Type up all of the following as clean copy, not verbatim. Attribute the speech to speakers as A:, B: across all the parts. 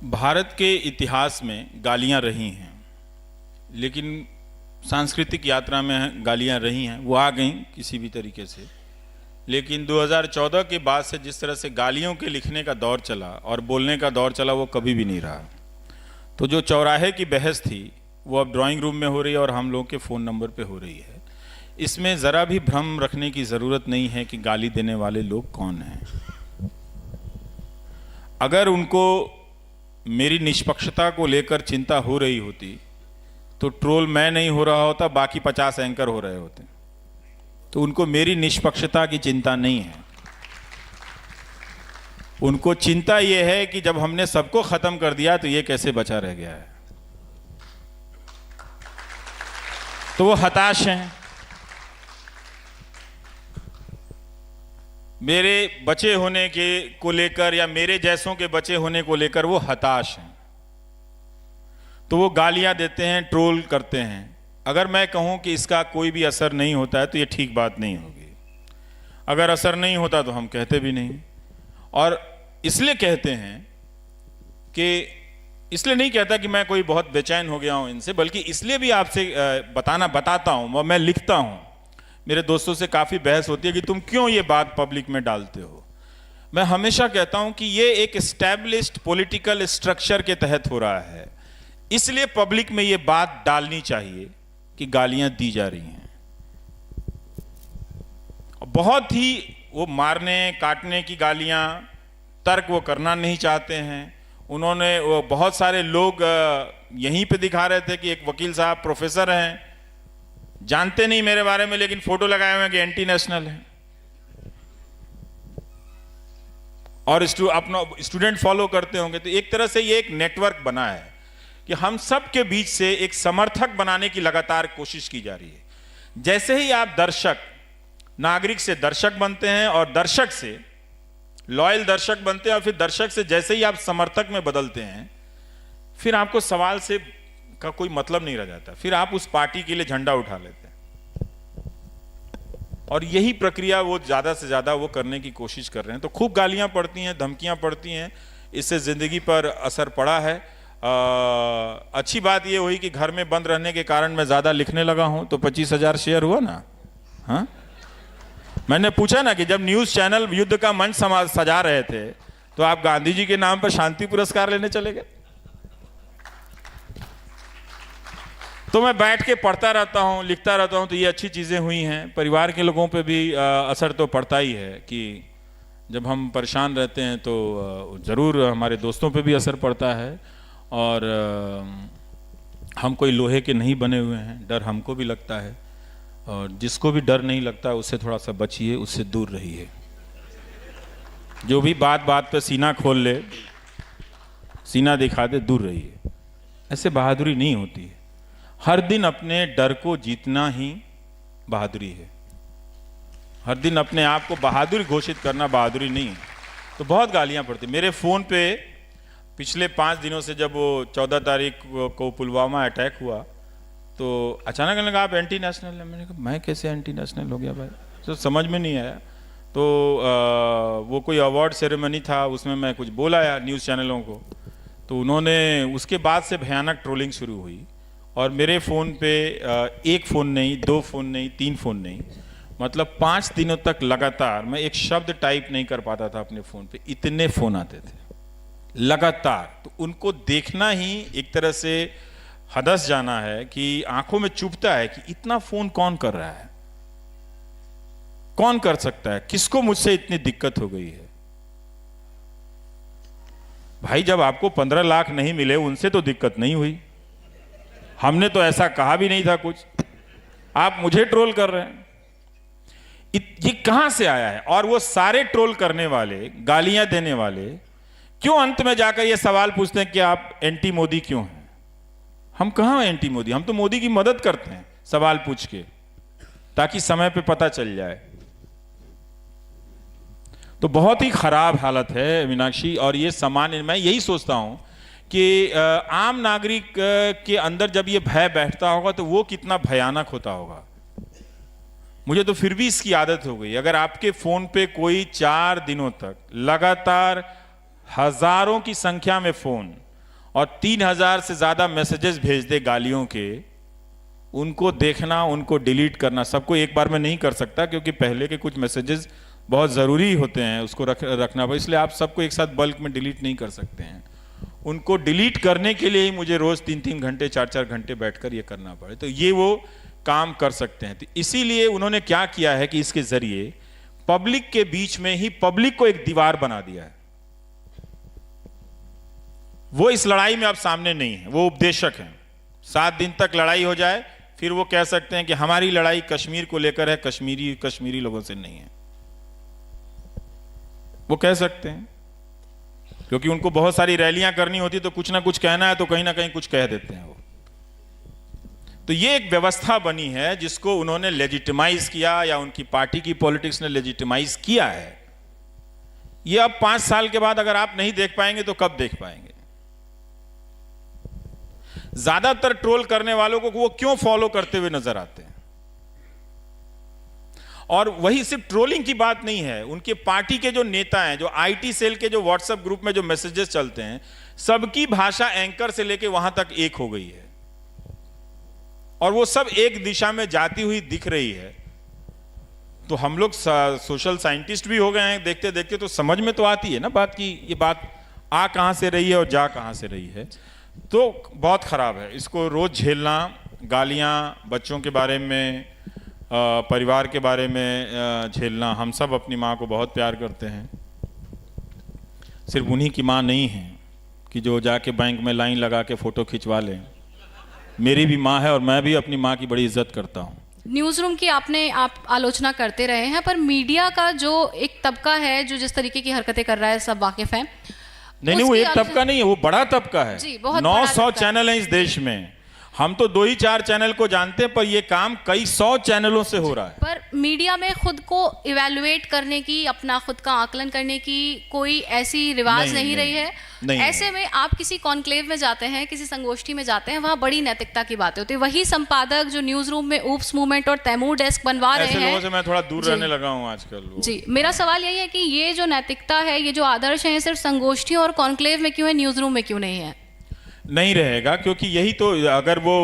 A: भारत के इतिहास में गालियां रही हैं, लेकिन सांस्कृतिक यात्रा में गालियां रही हैं, वो आ गई किसी भी तरीके से। लेकिन 2014 के बाद से जिस तरह से गालियों के लिखने का दौर चला और बोलने का दौर चला, वो कभी भी नहीं रहा। तो जो चौराहे की बहस थी वो अब ड्राइंग रूम में हो रही है और हम लोगों के फ़ोन नंबर पे हो रही है। इसमें ज़रा भी भ्रम रखने की ज़रूरत नहीं है कि गाली देने वाले लोग कौन हैं। अगर उनको मेरी निष्पक्षता को लेकर चिंता हो रही होती तो ट्रोल मैं नहीं हो रहा होता, बाकी 50 एंकर हो रहे होते। तो उनको मेरी निष्पक्षता की चिंता नहीं है। उनको चिंता यह है कि जब हमने सबको खत्म कर दिया तो ये कैसे बचा रह गया है। तो वो हताश हैं। मेरे बचे होने के को लेकर या मेरे जैसों के बचे होने को लेकर वो हताश हैं। तो वो गालियां देते हैं, ट्रोल करते हैं। अगर मैं कहूं कि इसका कोई भी असर नहीं होता है तो ये ठीक बात नहीं होगी। अगर असर नहीं होता तो हम कहते भी नहीं। और इसलिए कहते हैं कि इसलिए नहीं कहता कि मैं कोई बहुत बेचैन हो गया हूं इनसे, बल्कि इसलिए भी आपसे बताता हूं। मैं लिखता हूं। मेरे दोस्तों से काफ़ी बहस होती है कि तुम क्यों ये बात पब्लिक में डालते हो। मैं हमेशा कहता हूं कि ये एक एस्टैब्लिश्ड पॉलिटिकल स्ट्रक्चर के तहत हो रहा है, इसलिए पब्लिक में ये बात डालनी चाहिए कि गालियां दी जा रही हैं। बहुत ही वो मारने काटने की गालियां, तर्क वो करना नहीं चाहते हैं। उन्होंने वो बहुत सारे लोग यहीं पे दिखा रहे थे कि एक वकील साहब प्रोफेसर हैं, जानते नहीं मेरे बारे में, लेकिन फोटो लगाए हुए हैं कि एंटी नेशनल है। और अपना स्टूडेंट फॉलो करते होंगे। तो एक तरह से ये एक नेटवर्क बना है कि हम सब के बीच से एक समर्थक बनाने की लगातार कोशिश की जा रही है। जैसे ही आप दर्शक, नागरिक से दर्शक बनते हैं और दर्शक से लॉयल दर्शक बनते हैं और फिर दर्शक से जैसे ही आप समर्थक में बदलते हैं, फिर आपको सवाल से का कोई मतलब नहीं रह जाता। फिर आप उस पार्टी के लिए झंडा उठा लेते हैं। और यही प्रक्रिया वो ज्यादा से ज्यादा वो करने की कोशिश कर रहे हैं। तो खूब गालियां पड़ती हैं, धमकियां पड़ती हैं। इससे जिंदगी पर असर पड़ा है। अच्छी बात ये हुई कि घर में बंद रहने के कारण मैं ज्यादा लिखने लगा हूं, तो 25,000 शेयर हुआ ना। हाँ, मैंने पूछा ना कि जब न्यूज चैनल युद्ध का मंच सजा रहे थे तो आप गांधी जी के नाम पर शांति पुरस्कार लेने चले गए। तो मैं बैठ के पढ़ता रहता हूँ, लिखता रहता हूँ। तो ये अच्छी चीज़ें हुई हैं। परिवार के लोगों पे भी असर तो पड़ता ही है कि जब हम परेशान रहते हैं तो ज़रूर हमारे दोस्तों पे भी असर पड़ता है। और हम कोई लोहे के नहीं बने हुए हैं, डर हमको भी लगता है। और जिसको भी डर नहीं लगता उससे थोड़ा सा बचिए, उससे दूर रहिए। जो भी बात बात पे सीना खोल ले, सीना दिखा दे, दूर रहिए। ऐसे बहादुरी नहीं होती है। हर दिन अपने डर को जीतना ही बहादुरी है। हर दिन अपने आप को बहादुर घोषित करना बहादुरी नहीं है। तो बहुत गालियां पड़ती। मेरे फ़ोन पे पिछले 5 दिनों से, जब वो 14 तारीख को पुलवामा अटैक हुआ, तो अचानक कहने लगा आप एंटी नेशनल है। मैंने कहा मैं कैसे एंटी नेशनल हो गया भाई, तो समझ में नहीं आया। तो वो कोई अवार्ड सेरेमनी था, उसमें मैं कुछ बोल आया न्यूज़ चैनलों को। तो उन्होंने उसके बाद से भयानक ट्रोलिंग शुरू हुई। और मेरे फ़ोन पे एक फ़ोन नहीं, 2 फ़ोन नहीं, 3 फ़ोन नहीं, मतलब 5 दिनों तक लगातार मैं एक शब्द टाइप नहीं कर पाता था अपने फ़ोन पे। इतने फ़ोन आते थे लगातार। तो उनको देखना ही एक तरह से हदस जाना है कि आंखों में चुभता है कि इतना फ़ोन कौन कर रहा है, कौन कर सकता है, किसको मुझसे इतनी दिक्कत हो गई है। भाई जब आपको 15 लाख नहीं मिले उनसे तो दिक्कत नहीं हुई। हमने तो ऐसा कहा भी नहीं था कुछ, आप मुझे ट्रोल कर रहे हैं। ये कहां से आया है। और वो सारे ट्रोल करने वाले, गालियां देने वाले क्यों अंत में जाकर ये सवाल पूछते हैं कि आप एंटी मोदी क्यों हैं। हम कहां एंटी मोदी, हम तो मोदी की मदद करते हैं सवाल पूछ के, ताकि समय पे पता चल जाए। तो बहुत ही खराब हालत है मीनाक्षी। और ये सामान्य, मैं यही सोचता हूं कि आम नागरिक के अंदर जब ये भय बैठता होगा तो वो कितना भयानक होता होगा। मुझे तो फिर भी इसकी आदत हो गई। अगर आपके फ़ोन पे कोई 4 दिनों तक लगातार हजारों की संख्या में फ़ोन और 3000 से ज़्यादा मैसेजेस भेज दे गालियों के, उनको देखना, उनको डिलीट करना, सबको एक बार में नहीं कर सकता क्योंकि पहले के कुछ मैसेजेस बहुत ज़रूरी होते हैं, उसको रखना पड़े, इसलिए आप सबको एक साथ बल्क में डिलीट नहीं कर सकते हैं। उनको डिलीट करने के लिए ही मुझे रोज़ 3-3 घंटे 4-4 घंटे बैठकर ये करना पड़े, तो ये वो काम कर सकते हैं। तो इसीलिए उन्होंने क्या किया है कि इसके ज़रिए पब्लिक के बीच में ही पब्लिक को एक दीवार बना दिया है। वो इस लड़ाई में अब सामने नहीं है, वो उपदेशक हैं। 7 दिन तक लड़ाई हो जाए फिर वो कह सकते हैं कि हमारी लड़ाई कश्मीर को लेकर है, कश्मीरी लोगों से नहीं है, वो कह सकते हैं, क्योंकि उनको बहुत सारी रैलियां करनी होती तो कुछ ना कुछ कहना है तो कहीं ना कहीं कुछ कह देते हैं वो। तो ये एक व्यवस्था बनी है जिसको उन्होंने लेजिटिमाइज किया, या उनकी पार्टी की पॉलिटिक्स ने लेजिटिमाइज किया है। ये अब 5 साल के बाद अगर आप नहीं देख पाएंगे तो कब देख पाएंगे? ज्यादातर ट्रोल करने वालों को वो क्यों फॉलो करते हुए नजर आते हैं? और वही सिर्फ ट्रोलिंग की बात नहीं है, उनके पार्टी के जो नेता हैं, जो आईटी सेल के जो व्हाट्सएप ग्रुप में जो मैसेजेस चलते हैं, सबकी भाषा एंकर से लेके वहां तक एक हो गई है और वो सब एक दिशा में जाती हुई दिख रही है। तो हम लोग सोशल साइंटिस्ट भी हो गए हैं, देखते देखते तो समझ में तो आती है ना बात की ये बात आ कहां से रही है और जा कहां से रही है। तो बहुत खराब है, इसको रोज झेलना, गालियां बच्चों के बारे में, परिवार के बारे में झेलना। हम सब अपनी माँ को बहुत प्यार करते हैं, सिर्फ उन्हीं की माँ नहीं है कि जो जाके बैंक में लाइन लगा के फोटो खिंचवा लें। मेरी भी माँ है और मैं भी अपनी माँ की बड़ी इज्जत करता हूँ।
B: न्यूज़ रूम की आप आलोचना करते रहे हैं, पर मीडिया का जो एक तबका है जो जिस तरीके की हरकतें कर रहा है सब वाकिफ हैं।
A: नहीं, वो एक तबका नहीं है, वो बड़ा तबका है। 900 चैनल हैं इस देश में, हम तो 2 ही 4 चैनल को जानते हैं, पर ये काम कई 100 चैनलों से हो रहा है।
B: पर मीडिया में खुद को इवैल्यूएट करने की, अपना खुद का आकलन करने की कोई ऐसी रिवाज नहीं रही है। ऐसे में आप किसी कॉन्क्लेव में जाते हैं, किसी संगोष्ठी में जाते हैं, वहाँ बड़ी नैतिकता की बातें होती है। वही संपादक जो न्यूज रूम में ऊप्स मूवमेंट और तैमूर डेस्क बनवा रहे हैं,
A: ऐसे लोगों से मैं थोड़ा दूर रहने लगा हूँ आजकल।
B: जी, मेरा सवाल यही है कि ये जो नैतिकता है, ये जो आदर्श है, सिर्फ संगोष्ठी और कॉन्क्लेव में क्यों है, न्यूज रूम में क्यों नहीं है?
A: नहीं रहेगा, क्योंकि यही तो, अगर वो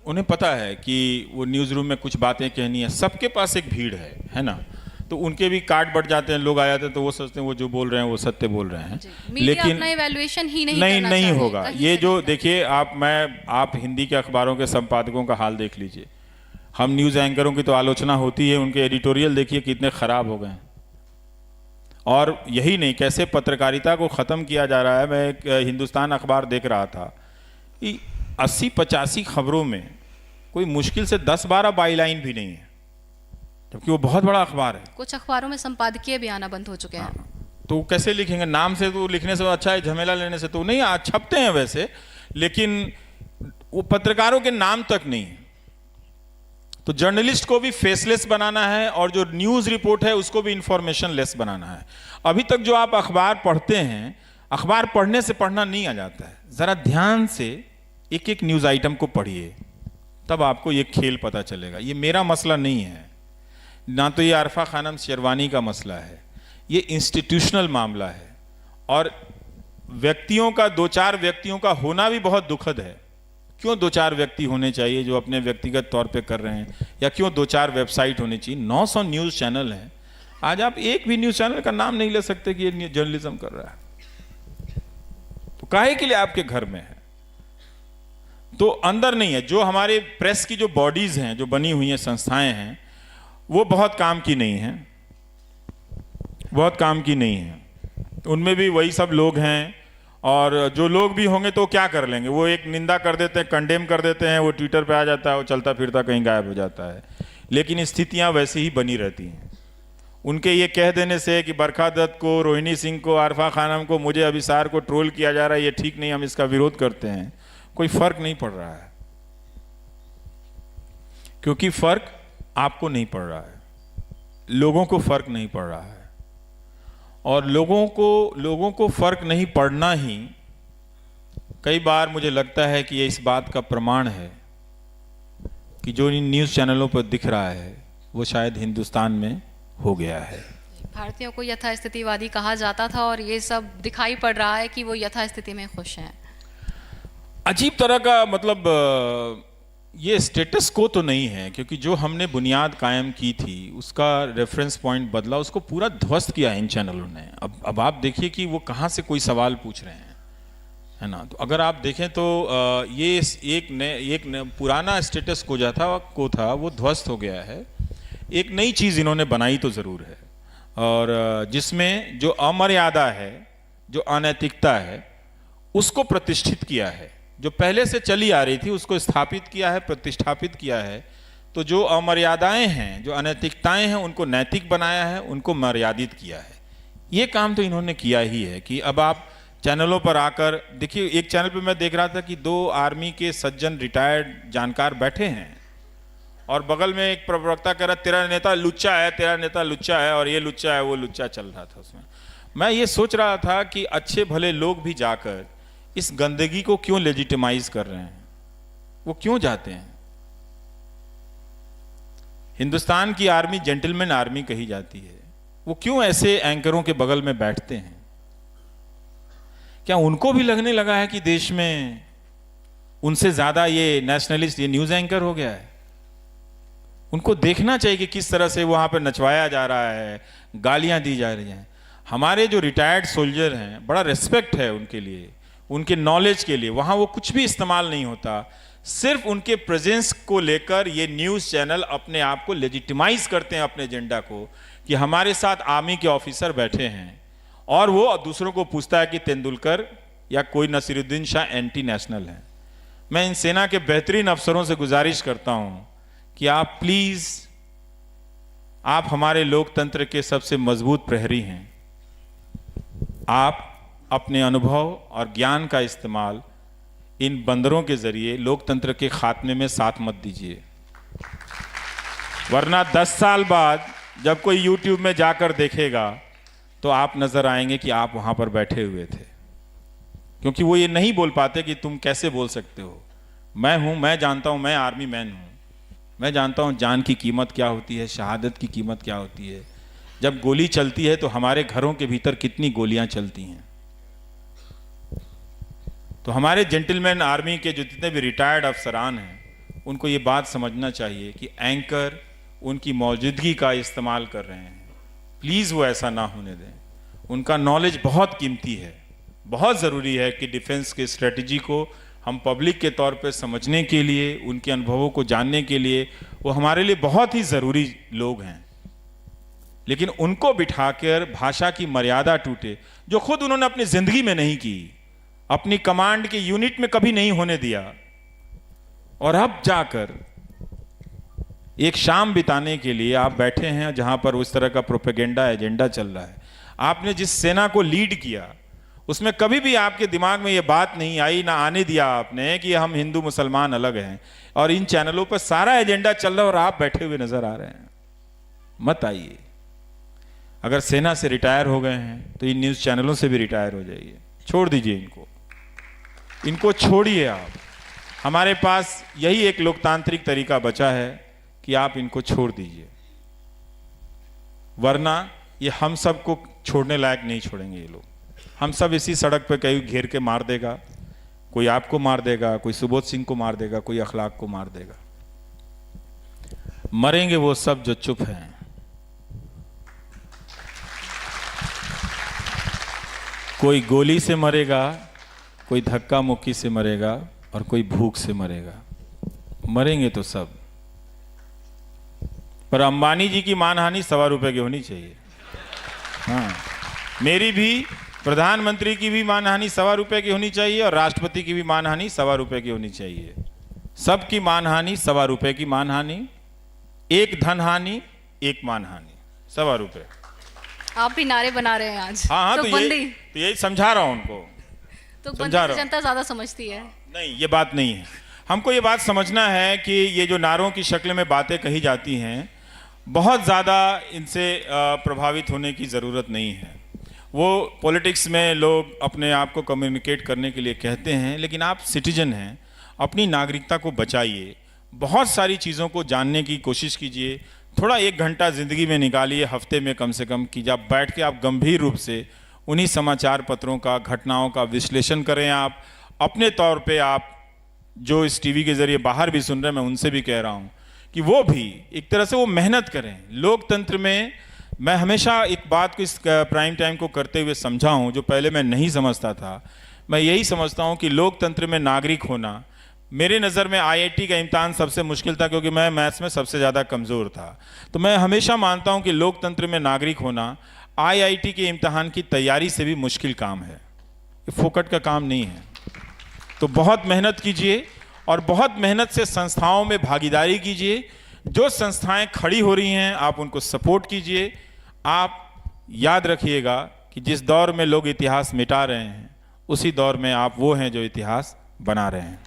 A: उन्हें पता है कि वो न्यूज़ रूम में कुछ बातें कहनी है, सबके पास एक भीड़ है ना, तो उनके भी कार्ड बढ़ जाते हैं, लोग आ जाते हैं, तो वो सोचते हैं वो जो बोल रहे हैं वो सत्य बोल रहे हैं।
B: लेकिन अपना इवैल्यूएशन ही नहीं
A: होगा। ये जो देखिए आप हिंदी के अखबारों के संपादकों का हाल देख लीजिए। हम न्यूज़ एंकरों की तो आलोचना होती है, उनके एडिटोरियल देखिए कितने खराब हो गए। और यही नहीं, कैसे पत्रकारिता को ख़त्म किया जा रहा है। मैं एक हिंदुस्तान अखबार देख रहा था कि 80-85 खबरों में कोई मुश्किल से 10-12 बाईलाइन भी नहीं है, जबकि वो बहुत बड़ा अखबार है।
B: कुछ अखबारों में संपादकीय भी आना बंद हो चुके हैं।
A: तो कैसे लिखेंगे? नाम से तो लिखने से अच्छा है, झमेला लेने से तो नहीं। आज छपते हैं वैसे, लेकिन वो पत्रकारों के नाम तक नहीं है। तो जर्नलिस्ट को भी फेसलेस बनाना है और जो न्यूज़ रिपोर्ट है उसको भी इंफॉर्मेशन लेस बनाना है। अभी तक जो आप अखबार पढ़ते हैं, अखबार पढ़ने से पढ़ना नहीं आ जाता है। ज़रा ध्यान से एक एक न्यूज़ आइटम को पढ़िए, तब आपको ये खेल पता चलेगा। ये मेरा मसला नहीं है, ना तो ये आरफा खानम शेरवानी का मसला है, ये इंस्टीट्यूशनल मामला है। और व्यक्तियों का, 2-4 व्यक्तियों का होना भी बहुत दुखद है। क्यों 2-4 व्यक्ति होने चाहिए जो अपने व्यक्तिगत तौर पे कर रहे हैं, या क्यों 2-4 वेबसाइट होनी चाहिए? 900 न्यूज़ चैनल हैं, आज आप एक भी न्यूज़ चैनल का नाम नहीं ले सकते कि ये जर्नलिज्म कर रहा है। तो काहे के लिए आपके घर में है? तो अंदर नहीं है। जो हमारे प्रेस की जो बॉडीज हैं, जो बनी हुई हैं संस्थाएं हैं, वो बहुत काम की नहीं हैं, बहुत काम की नहीं है। उनमें भी वही सब लोग हैं, और जो लोग भी होंगे तो क्या कर लेंगे? वो एक निंदा कर देते हैं, कंडेम कर देते हैं, वो ट्विटर पे आ जाता है, वो चलता फिरता कहीं गायब हो जाता है। लेकिन स्थितियां वैसे ही बनी रहती हैं। उनके ये कह देने से कि बरखा दत्त को, रोहिणी सिंह को, आरफा खानम को, मुझे अभिसार को ट्रोल किया जा रहा है, ये ठीक नहीं, हम इसका विरोध करते हैं, कोई फर्क नहीं पड़ रहा है। क्योंकि फर्क आपको नहीं पड़ रहा है, लोगों को फर्क नहीं पड़ रहा है। और लोगों को फर्क नहीं पड़ना ही कई बार मुझे लगता है कि ये इस बात का प्रमाण है कि जो इन न्यूज़ चैनलों पर दिख रहा है वो शायद हिंदुस्तान में हो गया है।
B: भारतीयों को यथास्थितिवादी कहा जाता था और ये सब दिखाई पड़ रहा है कि वो यथास्थिति में खुश हैं।
A: अजीब तरह का मतलब ये स्टेटस को तो नहीं है, क्योंकि जो हमने बुनियाद कायम की थी उसका रेफरेंस पॉइंट बदला, उसको पूरा ध्वस्त किया इन चैनलों ने। अब आप देखिए कि वो कहाँ से कोई सवाल पूछ रहे हैं, है ना। तो अगर आप देखें तो ये एक पुराना स्टेटस को था वो ध्वस्त हो गया है। एक नई चीज़ इन्होंने बनाई तो ज़रूर है, और जिसमें जो अमर्यादा है, जो अनैतिकता है, उसको प्रतिष्ठित किया है। जो पहले से चली आ रही थी उसको स्थापित किया है, प्रतिष्ठापित किया है। तो जो अमर्यादाएं हैं, जो अनैतिकताएं हैं, उनको नैतिक बनाया है, उनको मर्यादित किया है। ये काम तो इन्होंने किया ही है कि अब आप चैनलों पर आकर देखिए, एक चैनल पे मैं देख रहा था कि 2 आर्मी के सज्जन रिटायर्ड जानकार बैठे हैं और बगल में एक प्रवक्ता कह रहा तेरा नेता लुच्चा है, तेरा नेता लुच्चा है, और ये लुच्चा है, वो लुच्चा चल रहा था उसमें। मैं ये सोच रहा था कि अच्छे भले लोग भी जाकर इस गंदगी को क्यों लेजिटिमाइज कर रहे हैं, वो क्यों जाते हैं। हिंदुस्तान की आर्मी जेंटलमैन आर्मी कही जाती है, वो क्यों ऐसे एंकरों के बगल में बैठते हैं। क्या उनको भी लगने लगा है कि देश में उनसे ज्यादा ये नेशनलिस्ट, ये न्यूज एंकर हो गया है। उनको देखना चाहिए कि किस तरह से वहां पर नचवाया जा रहा है, गालियां दी जा रही हैं। हमारे जो रिटायर्ड सोल्जर हैं, बड़ा रिस्पेक्ट है उनके लिए, उनके नॉलेज के लिए। वहाँ वो कुछ भी इस्तेमाल नहीं होता, सिर्फ उनके प्रेजेंस को लेकर ये न्यूज़ चैनल अपने आप को लेजिटिमाइज करते हैं, अपने एजेंडा को, कि हमारे साथ आर्मी के ऑफिसर बैठे हैं। और वो दूसरों को पूछता है कि तेंदुलकर या कोई नसीरुद्दीन शाह एंटी नेशनल है। मैं इन सेना के बेहतरीन अफसरों से गुजारिश करता हूँ कि आप प्लीज़, आप हमारे लोकतंत्र के सबसे मजबूत प्रहरी हैं, आप अपने अनुभव और ज्ञान का इस्तेमाल इन बंदरों के जरिए लोकतंत्र के खात्मे में साथ मत दीजिए। वरना 10 साल बाद जब कोई YouTube में जाकर देखेगा तो आप नजर आएंगे कि आप वहां पर बैठे हुए थे, क्योंकि वो ये नहीं बोल पाते कि तुम कैसे बोल सकते हो। मैं हूं, मैं जानता हूं, मैं आर्मी मैन हूं, मैं जानता हूं जान की कीमत क्या होती है, शहादत की कीमत क्या होती है। जब गोली चलती है तो हमारे घरों के भीतर कितनी गोलियां चलती हैं। तो हमारे जेंटलमैन आर्मी के जो जितने भी रिटायर्ड अफसरान हैं, उनको ये बात समझना चाहिए कि एंकर उनकी मौजूदगी का इस्तेमाल कर रहे हैं। प्लीज़ वो ऐसा ना होने दें। उनका नॉलेज बहुत कीमती है, बहुत ज़रूरी है कि डिफेंस के स्ट्रेटजी को हम पब्लिक के तौर पे समझने के लिए, उनके अनुभवों को जानने के लिए, वो हमारे लिए बहुत ही ज़रूरी लोग हैं। लेकिन उनको बिठाकर भाषा की मर्यादा टूटे, जो खुद उन्होंने अपनी ज़िंदगी में नहीं की, अपनी कमांड के यूनिट में कभी नहीं होने दिया, और अब जाकर एक शाम बिताने के लिए आप बैठे हैं जहां पर उस तरह का प्रोपेगेंडा एजेंडा चल रहा है। आपने जिस सेना को लीड किया उसमें कभी भी आपके दिमाग में ये बात नहीं आई, ना आने दिया आपने कि हम हिंदू मुसलमान अलग हैं, और इन चैनलों पर सारा एजेंडा चल रहा है और आप बैठे हुए नजर आ रहे हैं। मत आइए। अगर सेना से रिटायर हो गए हैं तो इन न्यूज़ चैनलों से भी रिटायर हो जाइए, छोड़ दीजिए इनको छोड़िए आप। हमारे पास यही एक लोकतांत्रिक तरीका बचा है कि आप इनको छोड़ दीजिए, वरना ये हम सबको छोड़ने लायक नहीं छोड़ेंगे ये लोग। हम सब इसी सड़क पे कहीं घेर के मार देगा, कोई आपको मार देगा, कोई सुबोध सिंह को मार देगा, कोई अखलाक को मार देगा। मरेंगे वो सब जो चुप हैं। कोई गोली से मरेगा, कोई धक्का मुक्की से मरेगा, और कोई भूख से मरेगा। मरेंगे तो सब। पर अंबानी जी की मानहानि ₹1.25 की होनी चाहिए। हाँ, मेरी भी, प्रधानमंत्री की भी मानहानि ₹1.25 की होनी चाहिए, और राष्ट्रपति की भी मानहानि ₹1.25 की होनी चाहिए। सबकी मानहानि ₹1.25 की मानहानि, एक धनहानि, एक मानहानि, ₹1.25।
B: आप भी नारे बना रहे हैं आज।
A: हाँ,
B: तो
A: यही समझा रहा हूं उनको।
B: तो जनता ज्यादा समझती है।
A: नहीं, ये बात नहीं है। हमको ये बात समझना है कि ये जो नारों की शक्ल में बातें कही जाती हैं, बहुत ज़्यादा इनसे प्रभावित होने की ज़रूरत नहीं है। वो पॉलिटिक्स में लोग अपने आप को कम्युनिकेट करने के लिए कहते हैं, लेकिन आप सिटीजन हैं, अपनी नागरिकता को बचाइए। बहुत सारी चीज़ों को जानने की कोशिश कीजिए। थोड़ा 1 घंटा ज़िंदगी में निकालिए हफ्ते में कम से कम, कि जब बैठ के आप गंभीर रूप से उन्हीं समाचार पत्रों का, घटनाओं का विश्लेषण करें। आप अपने तौर पे आप जो इस टीवी के जरिए बाहर भी सुन रहे हैं, मैं उनसे भी कह रहा हूं कि वो भी एक तरह से वो मेहनत करें। लोकतंत्र में मैं हमेशा एक बात को इस प्राइम टाइम को करते हुए समझा हूं, जो पहले मैं नहीं समझता था। मैं यही समझता हूं कि लोकतंत्र में नागरिक होना, मेरे नज़र में आईआईटी का इम्तिहान सबसे मुश्किल था, क्योंकि मैं मैथ्स में सबसे ज़्यादा कमज़ोर था। तो मैं हमेशा मानता हूं कि लोकतंत्र में नागरिक होना आईआईटी के इम्तिहान की तैयारी से भी मुश्किल काम है। ये फोकट का काम नहीं है। तो बहुत मेहनत कीजिए और बहुत मेहनत से संस्थाओं में भागीदारी कीजिए। जो संस्थाएं खड़ी हो रही हैं आप उनको सपोर्ट कीजिए। आप याद रखिएगा कि जिस दौर में लोग इतिहास मिटा रहे हैं, उसी दौर में आप वो हैं जो इतिहास बना रहे हैं।